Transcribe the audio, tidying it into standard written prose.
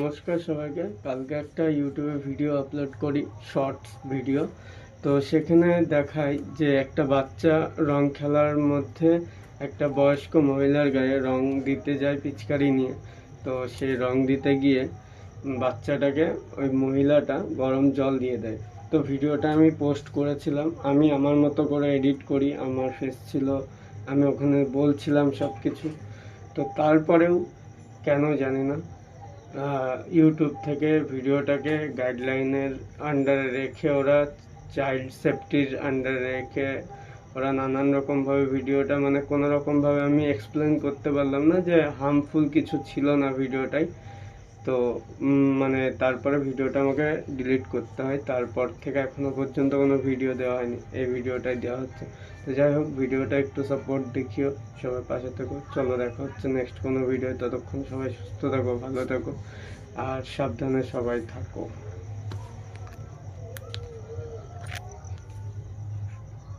নমস্কার সবাইকে। কালকে একটা ইউটিউবে ভিডিও আপলোড করি, শর্টস ভিডিও। তো সেখানে দেখাই যে একটা বাচ্চা রং খেলার মধ্যে একটা বয়স্ক মহিলার গায়ে রং দিতে যায় পিচকারি নিয়ে। তো সেই রং দিতে গিয়ে বাচ্চাটাকে ওই মহিলাটা গরম জল দিয়ে দেয়। তো ভিডিওটা আমি পোস্ট করেছিলাম, আমি আমার মতো করে এডিট করি, আমার ফেস ছিল, আমি ওখানে বলছিলাম সব কিছু। তো তারপরেও কেন জানি না ইউটিউব থেকে ভিডিওটাকে গাইডলাইনের আন্ডারে রেখে, ওরা চাইল্ড সেফটির আন্ডারে রেখে ওরা নানান রকমভাবে ভিডিওটা, মানে কোনো রকমভাবে আমি এক্সপ্লেন করতে পারলাম না যে হার্মফুল কিছু ছিল না ভিডিওটাই। তো মানে তারপরে ভিডিওটা আমাকে ডিলিট করতে হয়। তারপর থেকে এখনো পর্যন্ত কোনো ভিডিও দেওয়া হয়নি, এই ভিডিওটাই দেওয়া হচ্ছে। তো যাই হোক, ভিডিওটা একটু সাপোর্ট দেখিও, সবাই পাশে থেকো। চলো, দেখা হচ্ছে নেক্সট কোনো ভিডিও। ততক্ষণ সবাই সুস্থ থাকো, ভালো থাকো, আর সাবধানে সবাই থাকো।